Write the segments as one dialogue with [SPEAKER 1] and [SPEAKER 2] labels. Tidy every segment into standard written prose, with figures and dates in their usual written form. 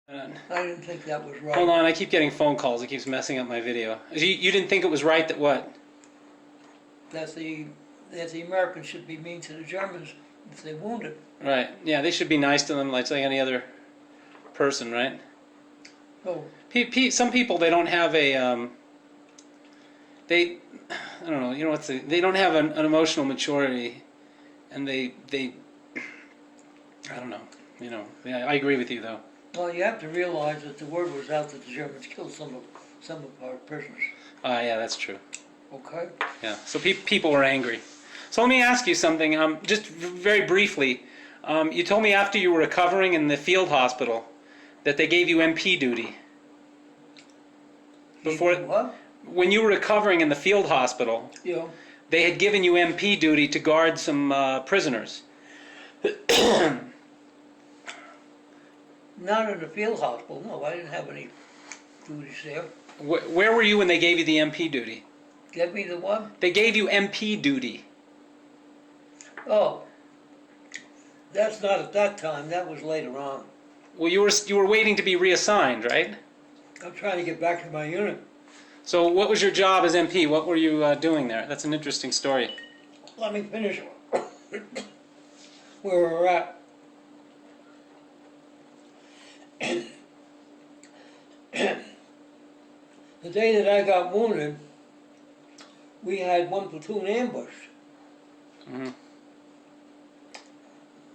[SPEAKER 1] I didn't think that was right.
[SPEAKER 2] Hold on, I keep getting phone calls. It keeps messing up my video. You didn't think it was right that what?
[SPEAKER 1] That the Americans should be mean to the Germans if they wounded.
[SPEAKER 2] Right. Yeah, they should be nice to them like any other person, right?
[SPEAKER 1] Oh,
[SPEAKER 2] Some people, they don't have a I don't know. You know what's they don't have an emotional maturity, and they I don't know. You know. Yeah, I agree with you though.
[SPEAKER 1] well, you have to realize that the word was out that the Germans killed some of our prisoners.
[SPEAKER 2] Yeah, that's true.
[SPEAKER 1] Okay.
[SPEAKER 2] Yeah. So people were angry. So let me ask you something. Just very briefly. You told me after you were recovering in the field hospital that they gave you MP duty. Before
[SPEAKER 1] What?
[SPEAKER 2] when you were recovering in the field hospital,
[SPEAKER 1] Yeah.
[SPEAKER 2] they had given you MP duty to guard some prisoners.
[SPEAKER 1] Not in the field hospital. No, I didn't have any duties there.
[SPEAKER 2] Where were you when they gave you the MP duty?
[SPEAKER 1] Get me the one?
[SPEAKER 2] They gave you MP duty.
[SPEAKER 1] Oh, that's not at that time. That was later on.
[SPEAKER 2] Well, you were waiting to be reassigned, right?
[SPEAKER 1] I'm trying to get back to my unit.
[SPEAKER 2] So what was your job as MP? What were you doing there? That's an interesting story.
[SPEAKER 1] Let me finish where we're at. The day that I got wounded, we had one platoon ambushed.
[SPEAKER 2] Mm-hmm.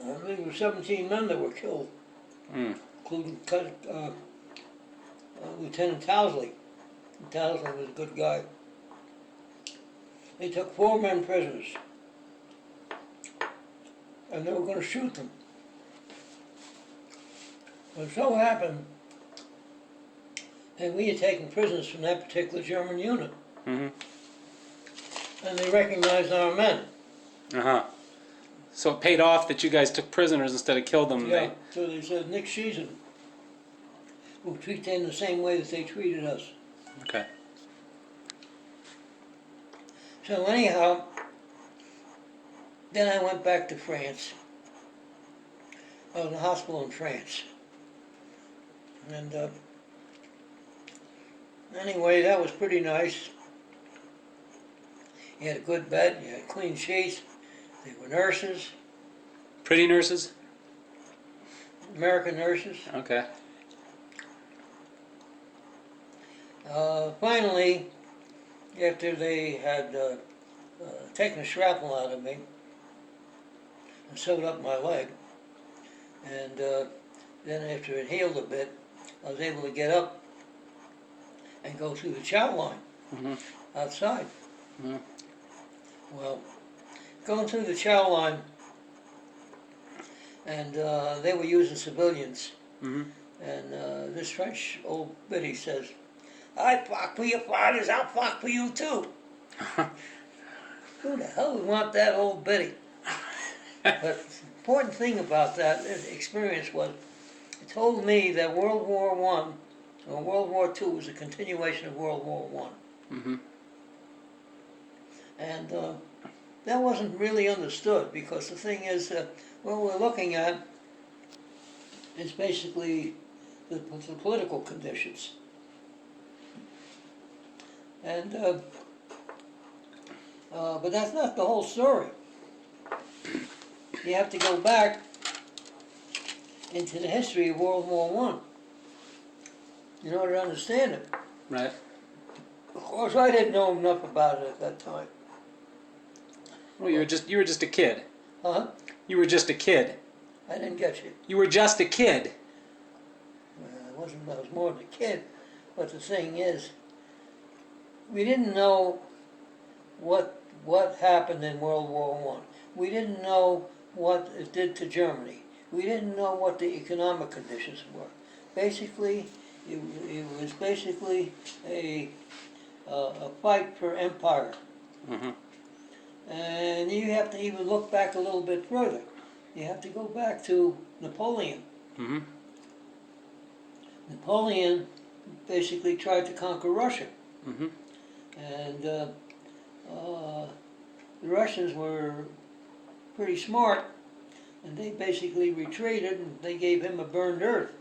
[SPEAKER 1] I think there were 17 men that were killed, including Lieutenant Towsley. Towsley was a good guy. They took 4 men prisoners, and they were going to shoot them. It so happened that we had taken prisoners from that particular German unit, and they recognized our men.
[SPEAKER 2] So it paid off that you guys took prisoners instead of killed them.
[SPEAKER 1] Yeah, so they said, Nick Sheehan will treat them the same way that they treated us.
[SPEAKER 2] Okay.
[SPEAKER 1] So anyhow, then I went back to France. I was in the hospital in France. And anyway, that was pretty nice. You had a good bed, you had clean sheets, they were nurses.
[SPEAKER 2] Pretty nurses?
[SPEAKER 1] American nurses.
[SPEAKER 2] Okay.
[SPEAKER 1] Finally, after they had taken a shrapnel out of me and sewed up my leg, and then after it healed a bit, I was able to get up and go through the chow line outside. Well, going through the chow line, and they were using civilians, and this French old biddy says, "I fought for your fathers, I'll fight for you too." Who the hell would want that old biddy? But the important thing about that experience was, it told me that World War I or World War II was a continuation of World War I. And that wasn't really understood, because the thing is, what we're looking at is basically the political conditions. And but that's not the whole story. You have to go back into the history of World War I in order to understand it.
[SPEAKER 2] Right.
[SPEAKER 1] Of course, I didn't know enough about it at that time.
[SPEAKER 2] Well, you were just a kid.
[SPEAKER 1] Huh?
[SPEAKER 2] You were just a kid.
[SPEAKER 1] I didn't get you.
[SPEAKER 2] You were just a kid.
[SPEAKER 1] I was more than a kid. But the thing is, we didn't know what happened in World War I. We didn't know what it did to Germany. We didn't know what the economic conditions were. Basically, it was basically a fight for empire. And you have to even look back a little bit further. You have to go back to Napoleon. Napoleon basically tried to conquer Russia. And the Russians were pretty smart, and they basically retreated, and they gave him a burned earth.